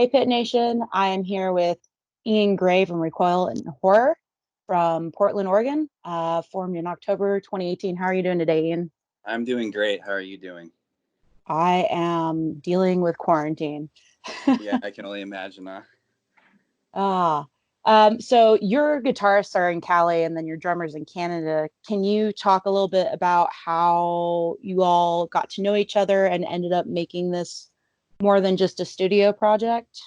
Hey Pit Nation, I am here with Ian Gray from Recoil and Horror from Portland, Oregon, formed in October 2018. How are you doing today, Ian? I'm doing great. How are you doing? I am dealing with quarantine. Yeah, I can only imagine. Ah, so your guitarists are in Cali and then your drummers in Canada. Can you talk a little bit about how you all got to know each other and ended up making this more than just a studio project?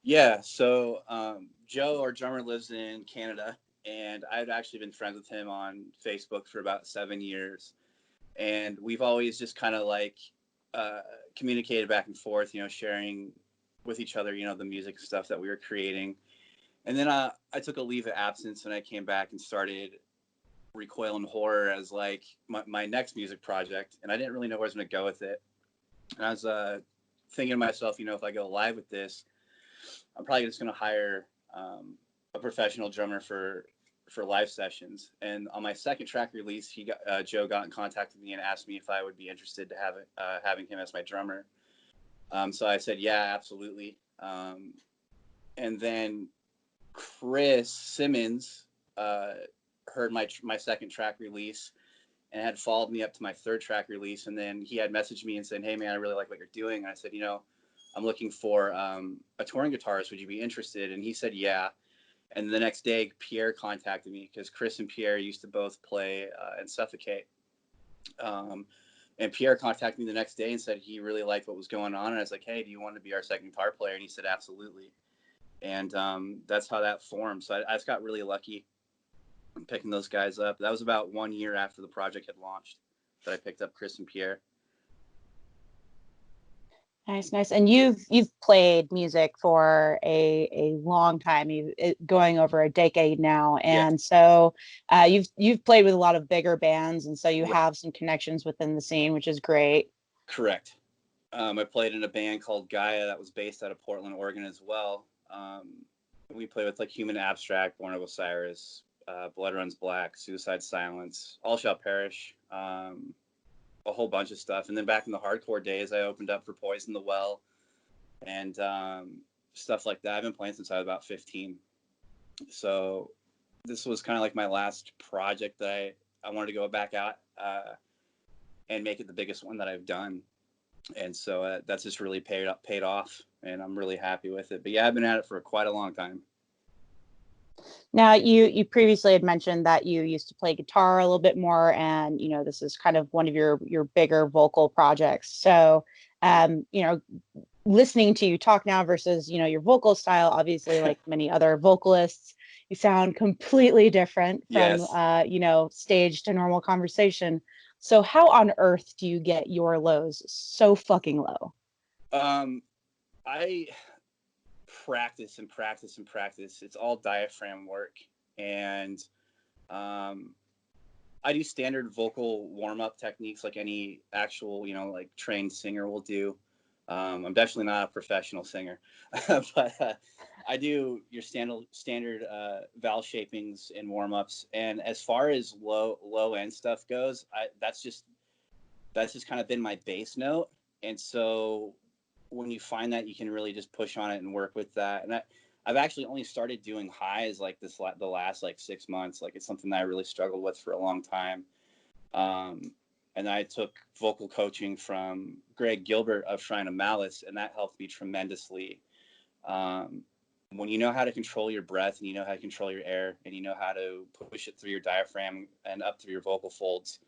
Yeah, so Joe, our drummer, lives in Canada, and I've actually been friends with him on Facebook for about 7 years. And we've always just kind of like uh, communicated back and forth, sharing with each other, the music stuff that we were creating. And then I took a leave of absence and I came back and started Recoil and Horror as like my next music project. And I didn't really know where I was going to go with it. And I was thinking to myself, if I go live with this, I'm probably just going to hire a professional drummer for live sessions. And on my second track release, Joe got in contact with me and asked me if I would be interested to having him as my drummer. So I said, yeah, absolutely. And then Chris Simmons heard my second track release and had followed me up to my third track release. And then he had messaged me and said, hey, man, I really like what you're doing. And I said, I'm looking for a touring guitarist. Would you be interested? And he said, yeah. And the next day, Pierre contacted me because Chris and Pierre used to both play and Suffocate. And Pierre contacted me the next day and said he really liked what was going on. And I was like, hey, do you want to be our second guitar player? And he said, absolutely. And that's how that formed. So I just got really lucky picking those guys up. That was about 1 year after the project had launched that I picked up Chris and Pierre. Nice, nice. And you've played music for a long time, going over a decade now, Yes, and so you've played with a lot of bigger bands, and so you right. have some connections within the scene, which is great. Correct. I played in a band called Gaia that was based out of Portland, Oregon as well. We played with like Human Abstract, Born of Osiris, Blood Runs Black, Suicide Silence, All Shall Perish, a whole bunch of stuff. And then back in the hardcore days, I opened up for Poison the Well and stuff like that. I've been playing since I was about 15. So this was kind of like my last project that I wanted to go back out and make it the biggest one that I've done. And so that's just really paid off, and I'm really happy with it. But yeah, I've been at it for quite a long time. Now, you previously had mentioned that you used to play guitar a little bit more, and this is kind of one of your bigger vocal projects. So, listening to you talk now versus your vocal style, obviously, like many other vocalists, you sound completely different from Yes. stage to normal conversation. So, how on earth do you get your lows so fucking low? I practice and practice and practice. It's all diaphragm work, and I do standard vocal warm-up techniques like any actual like trained singer will do. I'm definitely not a professional singer, but I do your standard vowel shapings and warm-ups. And as far as low end stuff goes, that's just kind of been my bass note. And so when you find that, you can really just push on it and work with that. And I've actually only started doing highs like the last like 6 months. Like it's something that I really struggled with for a long time. And I took vocal coaching from Greg Gilbert of Shrine of Malice, and that helped me tremendously. When you know how to control your breath and you know how to control your air and you know how to push it through your diaphragm and up through your vocal folds,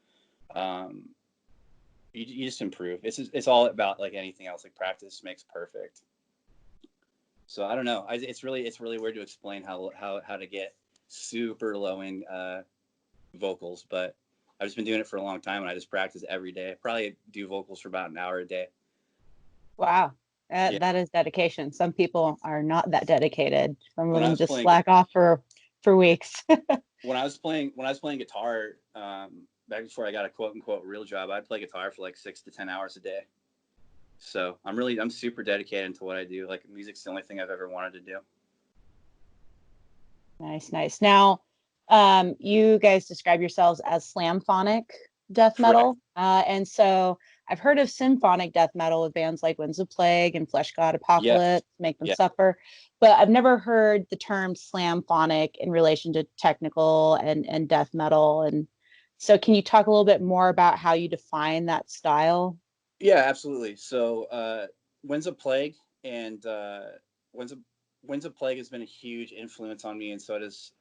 you just improve. It's all about like anything else. Like practice makes perfect. So I don't know. It's really weird to explain how to get super low end vocals, but I've just been doing it for a long time, and I just practice every day. I probably do vocals for about an hour a day. Wow. Yeah. That is dedication. Some people are not that dedicated. Some of When I them was just playing slack off for weeks. when I was playing guitar, back before I got a quote unquote real job, I'd play guitar for like 6 to 10 hours a day. So I'm super dedicated to what I do. Like music's the only thing I've ever wanted to do. Nice, nice. Now, you guys describe yourselves as slamphonic death Correct. metal. And so I've heard of symphonic death metal with bands like Winds of Plague and Flesh God Yes. Apocalypse, Make Them Yeah. Suffer, but I've never heard the term slamphonic in relation to technical and death metal. And so, can you talk a little bit more about how you define that style? Yeah, absolutely. So, Winds of Plague and Winds of Winds of Plague has been a huge influence on me, and so does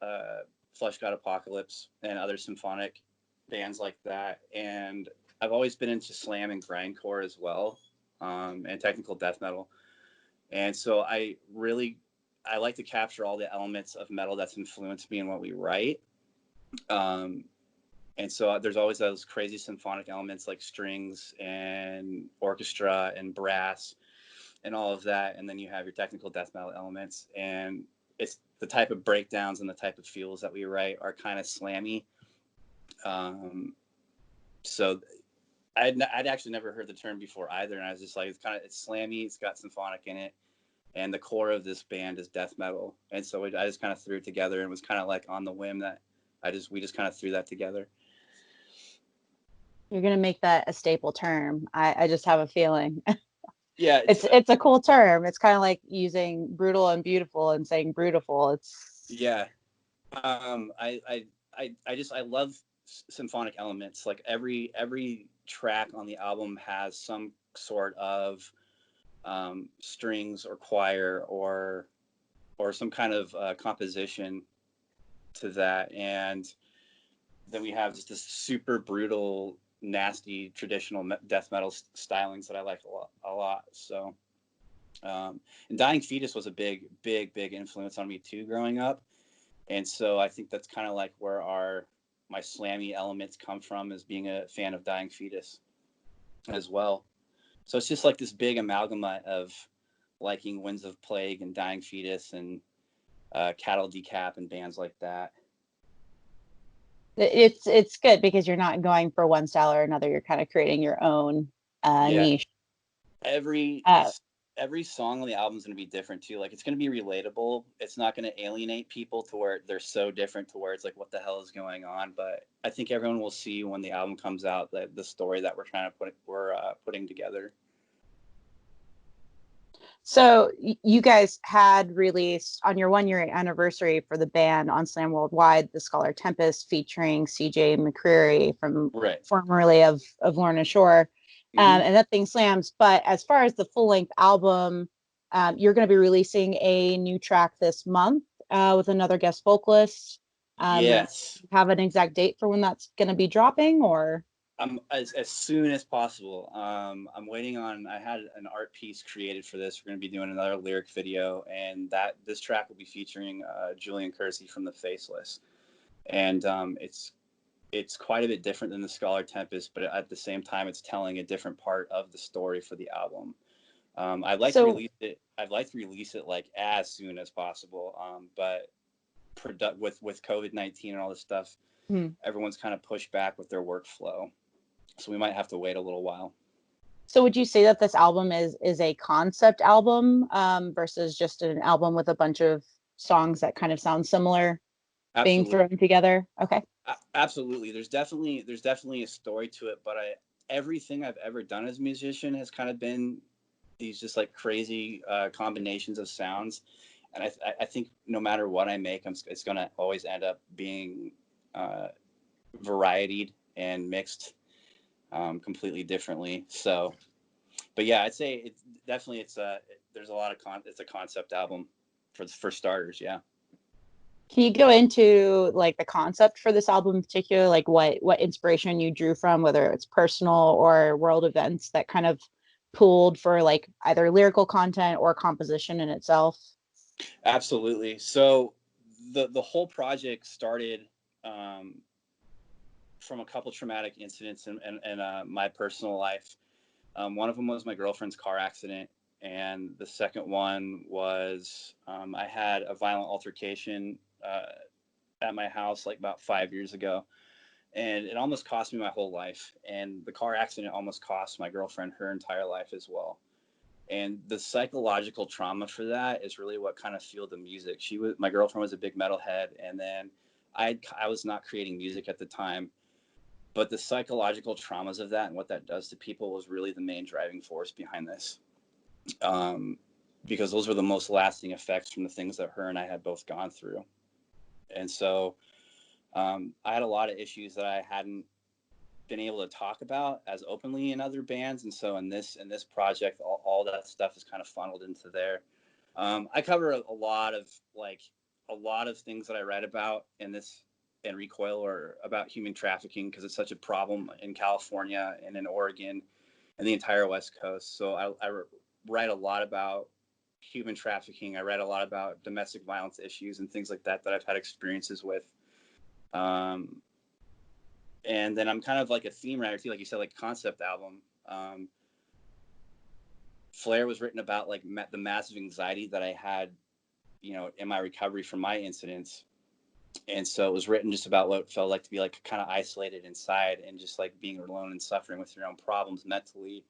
Flesh God Apocalypse and other symphonic bands like that. And I've always been into slam and grindcore as well, and technical death metal. And so I like to capture all the elements of metal that's influenced me in what we write. Um, and so there's always those crazy symphonic elements like strings and orchestra and brass and all of that, and then you have your technical death metal elements, and it's the type of breakdowns and the type of feels that we write are kind of slammy. So I'd actually never heard the term before either, and I was just like, it's slammy, it's got symphonic in it, and the core of this band is death metal, and so I just kind of threw it together, and was kind of like on the whim that we just kind of threw that together. You're going to make that a staple term. I just have a feeling. Yeah, It's a cool term. It's kind of like using brutal and beautiful and saying brutiful. It's yeah. I love symphonic elements. Like every track on the album has some sort of strings or choir or some kind of composition to that, and then we have just this super brutal, nasty, traditional death metal stylings that I like a lot. So, and Dying Fetus was a big influence on me too growing up. And so I think that's kind of like where my slammy elements come from, is being a fan of Dying Fetus as well. So it's just like this big amalgamate of liking Winds of Plague and Dying Fetus and Cattle Decap and bands like that. it's good because you're not going for one style or another. You're kind of creating your own Yeah, niche. every Uh, every song on the album is going to be different too. Like, it's going to be relatable. It's not going to alienate people to where they're so different to where it's like, what the hell is going on? But I think everyone will see when the album comes out that the story that we're putting together. so you guys had released on your 1 year anniversary for the band on Slam Worldwide, the Scholar Tempest featuring CJ McCreary from Right. formerly of Lorna Shore. Mm-hmm. And that thing slams. But as far as the full length album, you're going to be releasing a new track this month with another guest vocalist. Yes. Have an exact date for when that's going to be dropping, or? As soon as possible. I'm waiting on. I had an art piece created for this. We're going to be doing another lyric video, and this track will be featuring Julian Kersey from the Faceless, and it's quite a bit different than the Scholar Tempest, but at the same time, it's telling a different part of the story for the album. I'd like to So release it. I'd like to release it like as soon as possible. But with COVID-19 and all this stuff, hmm. everyone's kind of pushed back with their workflow, so we might have to wait a little while. So would you say that this album is a concept album versus just an album with a bunch of songs that kind of sound similar being Absolutely. thrown together? Okay. Absolutely. There's definitely a story to it, but everything I've ever done as a musician has kind of been these just like crazy combinations of sounds, and I think no matter what I make, it's gonna always end up being uh, varied and mixed completely differently. So, but yeah, I'd say there's a lot of it's a concept album for starters. Yeah. Can you go into like the concept for this album in particular, like what inspiration you drew from, whether it's personal or world events that kind of pooled for like either lyrical content or composition in itself? Absolutely. So the whole project started um, from a couple traumatic incidents in my personal life. One of them was my girlfriend's car accident, and the second one was I had a violent altercation at my house like about 5 years ago, and it almost cost me my whole life. And the car accident almost cost my girlfriend her entire life as well. And the psychological trauma for that is really what kind of fueled the music. My girlfriend was a big metalhead, and then I was not creating music at the time, But the psychological traumas of that and what that does to people was really the main driving force behind this. Um, because those were the most lasting effects from the things that her and I had both gone through. And so I had a lot of issues that I hadn't been able to talk about as openly in other bands. And so in this project, all that stuff is kind of funneled into there. I cover a lot of things that I read about in this and Recoil or about human trafficking because it's such a problem in California and in Oregon and the entire West Coast. So I write a lot about human trafficking. I read a lot about domestic violence issues and things like that I've had experiences with. And then I'm kind of like a theme writer too, like you said, like concept album. Flare was written about like the massive anxiety that I had, in my recovery from my incidents. And so it was written just about what it felt like to be like kind of isolated inside and just like being alone and suffering with your own problems mentally.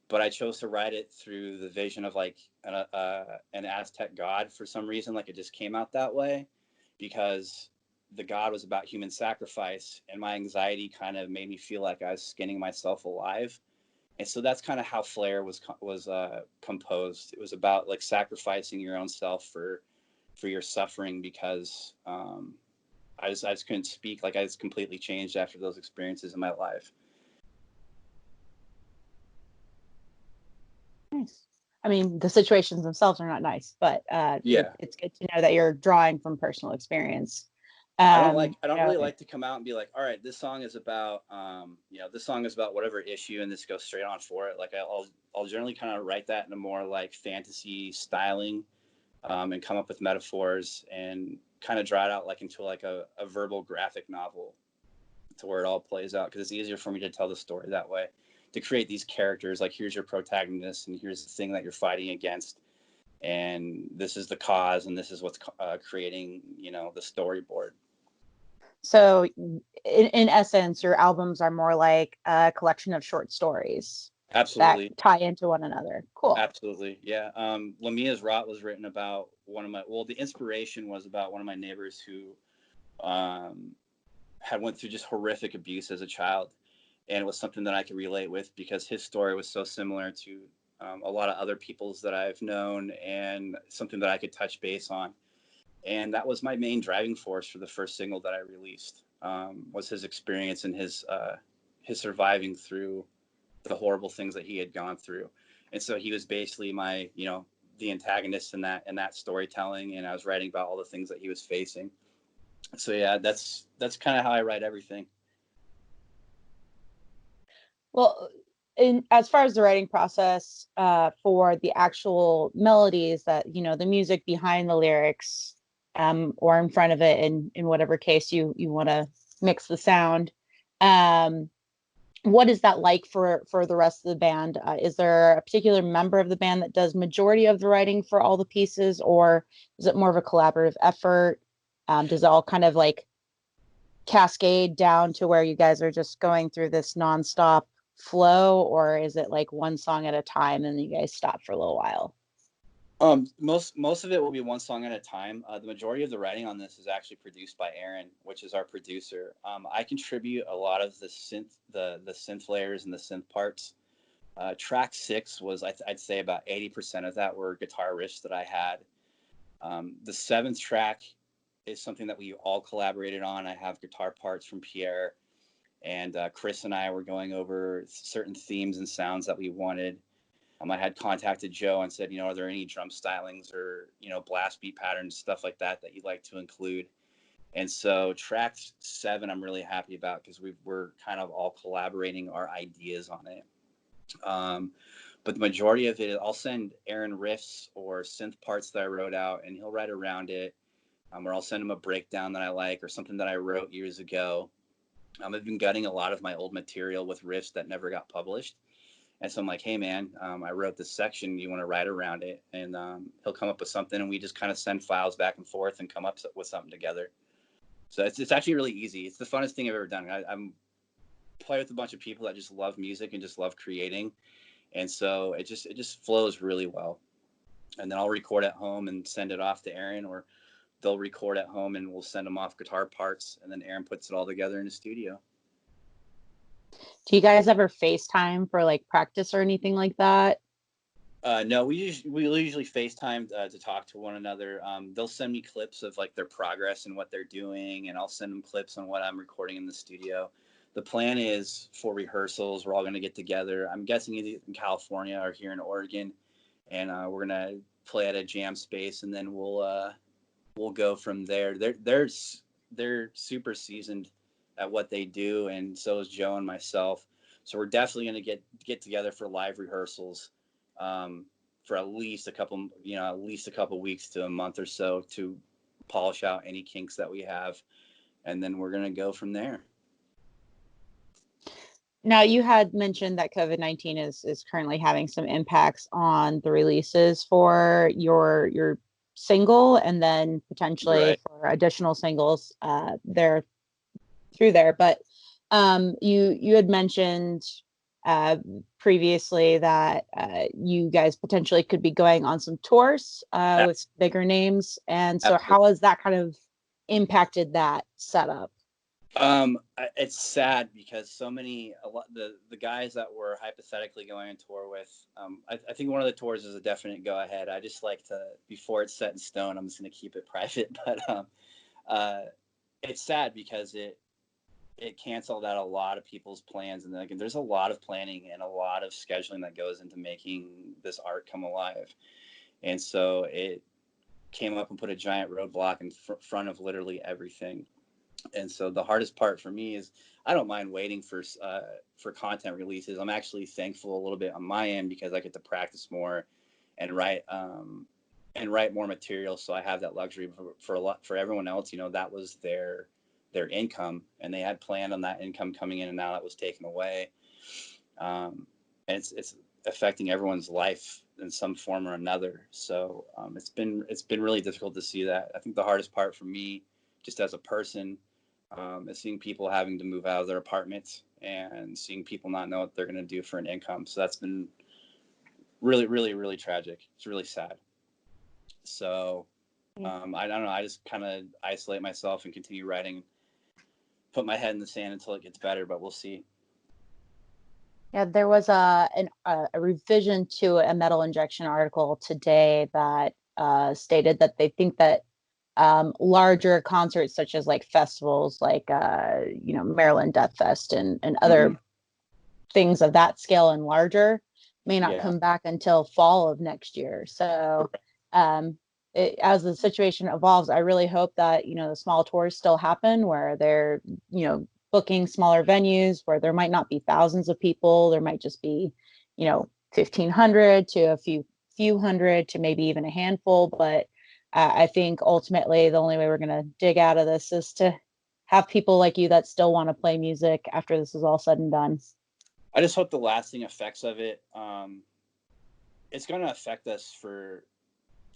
But I chose to write it through the vision of like an Aztec god for some reason. Like it just came out that way because the god was about human sacrifice, and my anxiety kind of made me feel like I was skinning myself alive. And so that's kind of how Flare was composed. It was about like sacrificing your own self for your suffering because I just couldn't speak. Like I was completely changed after those experiences in my life. Nice. I mean, the situations themselves are not nice, but Yeah. it's good to know that you're drawing from personal experience. I don't really like to come out and be like, all right, this song is about this song is about whatever issue and this goes straight on for it. Like I'll generally kind of write that in a more like fantasy styling, and come up with metaphors and kind of draw it out like into like a verbal graphic novel to where it all plays out, because it's easier for me to tell the story that way, to create these characters like here's your protagonist and here's the thing that you're fighting against and this is the cause and this is what's creating the storyboard. So in essence, your albums are more like a collection of short stories that Absolutely. tie into one another. Cool. Absolutely. Yeah. Lamia's Rot was written about the inspiration was about one of my neighbors who had went through just horrific abuse as a child. And it was something that I could relate with because his story was so similar to a lot of other people's that I've known, and something that I could touch base on. And that was my main driving force for the first single that I released, was his experience and his surviving through the horrible things that he had gone through. And so he was basically my, the antagonist in that storytelling. And I was writing about all the things that he was facing. So yeah, that's kind of how I write everything. Well, as far as the writing process for the actual melodies, that the music behind the lyrics, or in front of it, in whatever case you want to mix the sound, what is that like for the rest of the band? Is there a particular member of the band that does majority of the writing for all the pieces, or is it more of a collaborative effort? Does it all kind of like cascade down to where you guys are just going through this nonstop flow, or is it like one song at a time and you guys stop for a little while? Most of it will be one song at a time. The majority of the writing on this is actually produced by Aaron, which is our producer. I contribute a lot of the synth layers and the synth parts. Track 6 was I'd say about 80% of that were guitar riffs that I had. The 7th track is something that we all collaborated on. I have guitar parts from Pierre, and Chris and I were going over certain themes and sounds that we wanted. I had contacted Joe and said, are there any drum stylings or, blast beat patterns, stuff like that you'd like to include? And so track 7, I'm really happy about because we're kind of all collaborating our ideas on it. But the majority of it, I'll send Aaron riffs or synth parts that I wrote out, and he'll write around it. Or I'll send him a breakdown that I like or something that I wrote years ago. I've been gutting a lot of my old material with riffs that never got published. And so I'm like, hey, man, I wrote this section. You want to write around it? And he'll come up with something, and we just kind of send files back and forth and come up with something together. So it's actually really easy. It's the funnest thing I've ever done. I'm play with a bunch of people that just love music and just love creating. And so it just flows really well. And then I'll record at home and send it off to Aaron, or they'll record at home and we'll send them off guitar parts. And then Aaron puts it all together in the studio. Do you guys ever FaceTime for like practice or anything like that? No, we usually FaceTime to talk to one another. They'll send me clips of like their progress and what they're doing, and I'll send them clips on what I'm recording in the studio. The plan is for rehearsals, we're all going to get together. I'm guessing either in California or here in Oregon, and we're gonna play at a jam space, and then we'll go from there. They're super seasoned at what they do, and so is Joe and myself. So we're definitely going to get together for live rehearsals, um, for at least a couple weeks to a month or so to polish out any kinks that we have, and then we're going to go from there. Now, you had mentioned that COVID-19 is currently having some impacts on the releases for your single and then potentially Right. for additional singles there through there. But you had mentioned uh, previously that you guys potentially could be going on some tours with bigger names. And so how Absolutely. has that kind of impacted that setup? It's sad because the guys that we're hypothetically going on tour with, I think one of the tours is a definite go ahead. I just like to, before it's set in stone, I'm just going to keep it private. But uh, it's sad because it canceled out a lot of people's plans, and like, there's a lot of planning and a lot of scheduling that goes into making this art come alive. And so it came up and put a giant roadblock in front of literally everything. And so the hardest part for me is I don't mind waiting for content releases. I'm actually thankful a little bit on my end because I get to practice more and write more material. So I have that luxury. For a lot, for everyone else, that was their income, and they had planned on that income coming in, and now that was taken away. And it's affecting everyone's life in some form or another. So it's been really difficult to see that. I think the hardest part for me, just as a person, is seeing people having to move out of their apartments and seeing people not know what they're going to do for an income. So that's been really, really, really tragic. It's really sad. So I don't know. I just kind of isolate myself and continue writing, put my head in the sand until it gets better. But we'll see. Yeah, there was a revision to a metal injection article today that stated that they think that larger concerts, such as like festivals, like Maryland Death Fest and Mm-hmm. other things of that scale and larger, may not Yeah. come back until fall of next year. So, um, as the situation evolves, I really hope that the small tours still happen where they're booking smaller venues where there might not be thousands of people. There might just be 1,500 to a few hundred to maybe even a handful. But I think ultimately the only way we're going to dig out of this is to have people like you that still want to play music after this is all said and done. I just hope the lasting effects of it. It's going to affect us for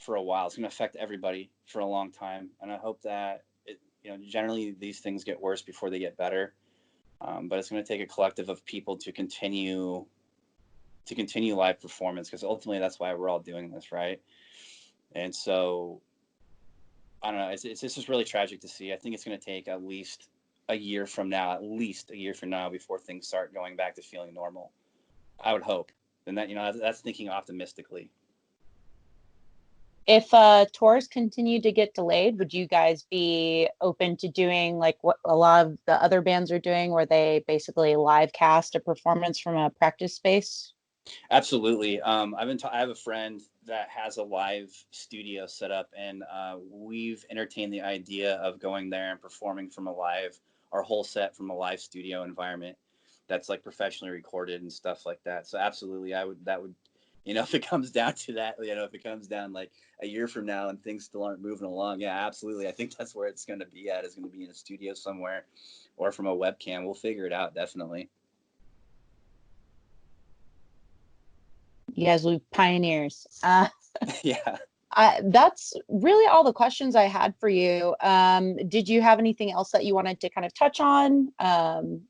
a while. It's going to affect everybody for a long time, and I hope that generally these things get worse before they get better. But it's going to take a collective of people to continue live performance, because ultimately that's why we're all doing this, right? And so I don't know. It's just really tragic to see. I think it's going to take at least a year from now before things start going back to feeling normal. I would hope. And that's thinking optimistically. If tours continue to get delayed, would you guys be open to doing like what a lot of the other bands are doing, where they basically live cast a performance from a practice space? Absolutely. I have a friend that has a live studio set up, and we've entertained the idea of going there and performing our whole set from a live studio environment that's like professionally recorded and stuff like that. So absolutely, that would, if it comes down to that, if it comes down like a year from now and things still aren't moving along, yeah, absolutely. I think that's where it's going to be at. It's going to be in a studio somewhere or from a webcam. We'll figure it out, definitely. You guys will be pioneers. Yeah. That's really all the questions I had for you. Did you have anything else that you wanted to kind of touch on?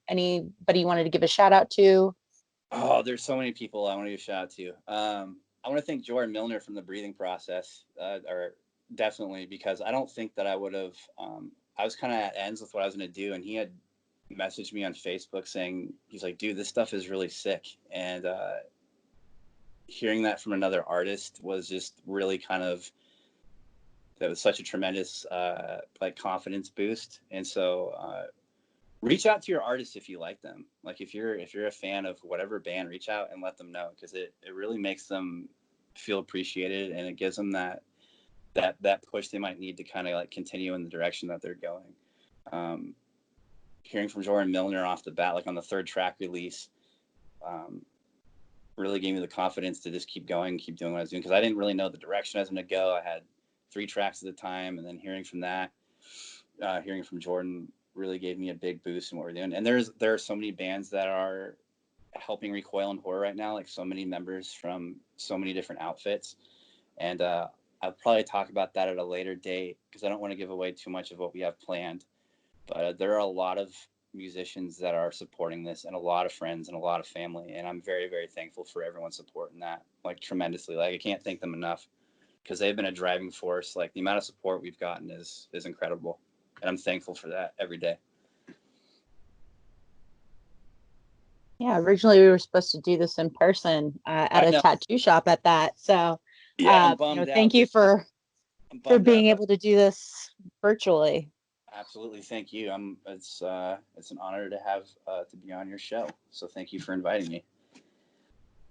Anybody you wanted to give a shout out to? Oh, there's so many people I want to give a shout out to. I want to thank Jordan Milner from the Breathing Process, or definitely, because I don't think that I would have. I was kind of at ends with what I was going to do, and he had messaged me on Facebook saying, he's like, dude, this stuff is really sick. And hearing that from another artist was just really kind of, that was such a tremendous like confidence boost. And so reach out to your artists if you like them. Like if you're a fan of whatever band, reach out and let them know, because it really makes them feel appreciated, and it gives them that push they might need to kind of like continue in the direction that they're going. Hearing from Jordan Milner off the bat, like on the third track release, really gave me the confidence to just keep going, keep doing what I was doing, because I didn't really know the direction I was going to go. I had 3 tracks at the time, and then hearing from that, hearing from Jordan really gave me a big boost in what we're doing. And there are so many bands that are helping Recoil and Horror right now, like so many members from so many different outfits. And I'll probably talk about that at a later date, because I don't want to give away too much of what we have planned. But there are a lot of musicians that are supporting this, and a lot of friends and a lot of family. And I'm very, very thankful for everyone supporting that, like tremendously. Like I can't thank them enough, because they've been a driving force. Like the amount of support we've gotten is incredible. And I'm thankful for that every day. Yeah, originally we were supposed to do this in person at I a know. tattoo shop at that. So, Yeah, I'm you know, bummed thank out you this time. for I'm bummed being out. able to do this virtually. Absolutely, thank you. It's an honor to have to be on your show. So thank you for inviting me.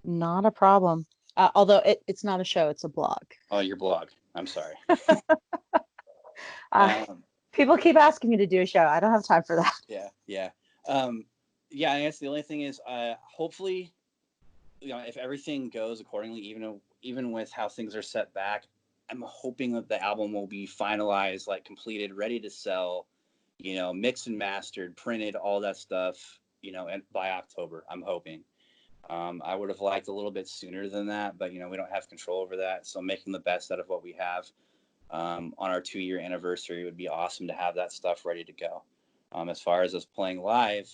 Not a problem. Although it's not a show, it's a blog. Oh, your blog. I'm sorry. Uh, Um, People keep asking me to do a show. I don't have time for that. yeah, yeah, yeah. I guess the only thing is, hopefully, if everything goes accordingly, even with how things are set back, I'm hoping that the album will be finalized, like completed, ready to sell, mixed and mastered, printed, all that stuff, and by October, I'm hoping. I would have liked a little bit sooner than that, but we don't have control over that. So making the best out of what we have on our 2-year anniversary would be awesome to have that stuff ready to go. As far as us playing live,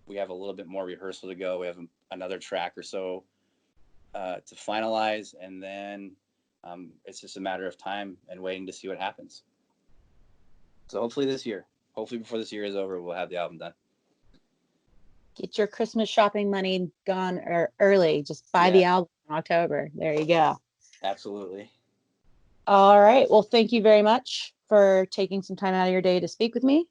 we have a little bit more rehearsal to go. We have another track or so to finalize, and then it's just a matter of time and waiting to see what happens. So hopefully before this year is over, we'll have the album done. Get your Christmas shopping money gone early. Just buy Yeah, the album in October. There you go. absolutely. All right. Well, thank you very much for taking some time out of your day to speak with me.